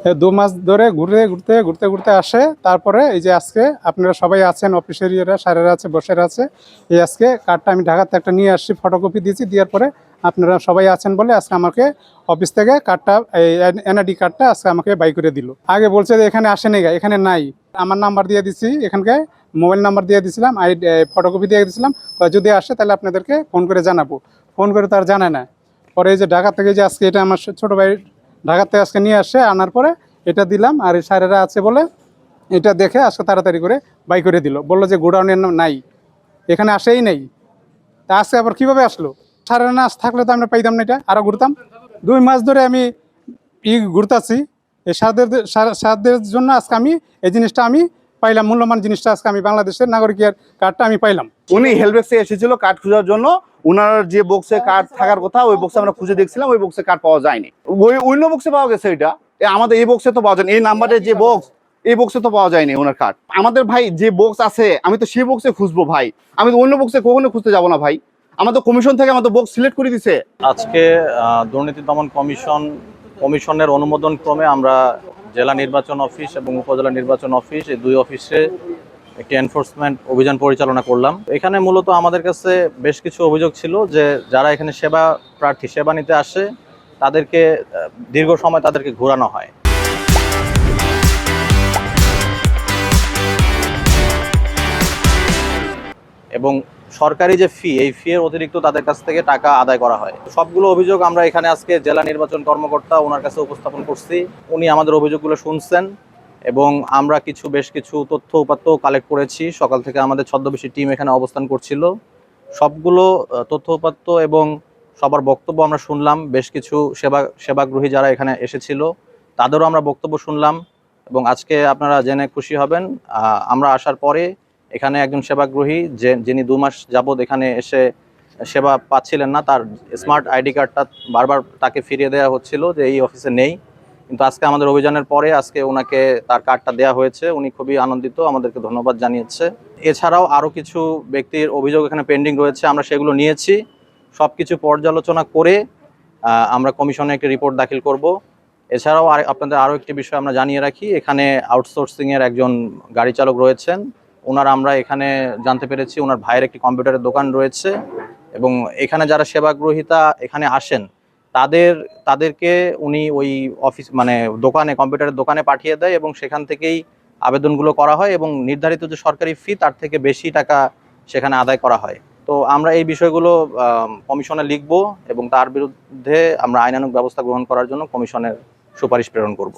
2 মাস ধরে ঘুরে ঘুরতে ঘুরতে আসে। তারপরে এই যে আজকে আপনারা সবাই আছেন, অফিসের ইয়েরা স্যারেরা আছে, বসেরা আছে। এই আজকে কার্ডটা আমি ঢাকাতে একটা নিয়ে আসছি, ফটোকপি দিয়েছি, দেওয়ার পরে আপনারা সবাই আছেন বলে আজকে আমাকে অফিস থেকে কার্ডটা, এই এনআইডি কার্ডটা আজকে আমাকে বাই করে দিল। আগে বলছে যে এখানে আসেনি, এখানে নাই। আমার নাম্বার দিয়ে দিছি, এখানকার মোবাইল নাম্বার দিয়ে দিয়েছিলাম, ফটোকপি দিয়ে দিয়েছিলাম, যদি আসে তাহলে আপনাদেরকে ফোন করে জানাবো। ফোন করে তার জানায় না। পরে এই যে ঢাকা থেকে যে আজকে এটা আমার ছোটো ভাই ঢাকা থেকে আজকে নিয়ে আসে, আনার পরে এটা দিলাম। আর এই স্যারেরা আছে বলে এটা দেখে আজকে তাড়াতাড়ি করে বাই করে দিল, বললো যে গোডাউনের নাই, এখানে আসেই নেই। তা আজকে আবার কীভাবে আসলো? স্যারেরা না থাকলে তো আমরা পাইতাম না, এটা আরও ঘুরতাম। 2 মাস ধরে আমি ঘুরতাছি, এই সারদের জন্য আজকে আমি এই জিনিসটা আমি পাইলাম, মূল্যবান জিনিসটা আজকে আমি বাংলাদেশের নাগরিকের কার্ডটা আমি পাইলাম। উনি হেল্পডেস্কে এসেছিল কার্ড খোঁজার জন্য। ওনার যে বক্সে কার্ড থাকার কথা, ওই বক্সে আমরা খুঁজে দেখছিলাম, ওই বক্সে কার্ড পাওয়া যায়নি। ওই অন্য বক্সে পাওয়া গেছে। এটা আমাদের এই বক্সে তো পাওয়া যায়নি। এই নাম্বারের যে বক্স, এই বক্সে তো পাওয়া যায়নি ওনার কার্ড। আমাদের ভাই যে বক্স আছে, আমি তো সেই বক্সে খুঁজবো ভাই, আমি তো অন্য বক্সে কখনো খুঁজতে যাবো না ভাই। আমাদের কমিশন থেকে আমাদের বক্স সিলেক্ট করে দিছে। আজকে দুর্নীতি দমন কমিশনের অনুমোদন ক্রমে আমরা জেলা নির্বাচন অফিস এবং উপজেলা নির্বাচন অফিস, এই 2 অফিসে একটি এনফোর্সমেন্ট অভিযান পরিচালনা করলাম। এখানে মূলত আমাদের কাছে বেশ কিছু অভিযোগ ছিল যে যারা এখানে সেবা নিতে আসে তাদেরকে দীর্ঘ সময় তাদেরকে ঘোরানো হয়। এবং সরকারি যে ফি, এই ফি এর অতিরিক্ত তাদের কাছ থেকে টাকা আদায় করা হয়। সবগুলো অভিযোগ আমরা এখানে আজকে জেলা নির্বাচন কর্মকর্তা ওনার কাছে উপস্থাপন করছি। উনি আমাদের অভিযোগগুলো শুনছেন এবং আমরা বেশ কিছু তথ্য উপাত্ত কালেক্ট করেছি। সকাল থেকে আমাদের ছদ্মবেশী টিম এখানে অবস্থান করছিল। সবগুলো তথ্য উপাত্ত এবং সবার বক্তব্য আমরা শুনলাম। বেশ কিছু সেবাগ্রহী যারা এখানে এসেছিল তাদেরও আমরা বক্তব্য শুনলাম। এবং আজকে আপনারা জেনে খুশি হবেন, আমরা আসার পরে এখানে একজন সেবাগ্রহী যিনি 2 মাস যাবৎ এখানে এসে সেবা পাচ্ছিলেন না, তার স্মার্ট আইডি কার্ডটা বারবার তাকে ফিরিয়ে দেওয়া হচ্ছিল যে এই অফিসে নেই। কিন্তু আজকে আমাদের অভিযানের পরে আজকে ওনাকে তার কার্ডটা দেওয়া হয়েছে। উনি খুবই আনন্দিত, আমাদেরকে ধন্যবাদ জানিয়েছে। এছাড়াও আরও কিছু ব্যক্তির অভিযোগ এখানে পেন্ডিং রয়েছে, আমরা সেগুলো নিয়েছি। সব কিছু পর্যালোচনা করে আমরা কমিশনে একটি রিপোর্ট দাখিল করব। এছাড়াও আপনাদের আরও একটি বিষয় আমরা জানিয়ে রাখি, এখানে আউটসোর্সিংয়ের একজন গাড়ি চালক রয়েছেন। আমরা এখানে জানতে পেরেছি ওনার ভাইয়ের একটি কম্পিউটারের দোকান রয়েছে এবং এখানে যারা সেবাগ্রহীতা এখানে আসেন তাদেরকে উনি ওই অফিস কম্পিউটারের দোকানে পাঠিয়ে দেয় এবং সেখান থেকেই আবেদনগুলো করা হয় এবং নির্ধারিত যে সরকারি ফি তার থেকে বেশি টাকা সেখানে আদায় করা হয়। তো আমরা এই বিষয়গুলো কমিশনে লিখব এবং তার বিরুদ্ধে আমরা আইনানুগ ব্যবস্থা গ্রহণ করার জন্য কমিশনের সুপারিশ প্রেরণ করব।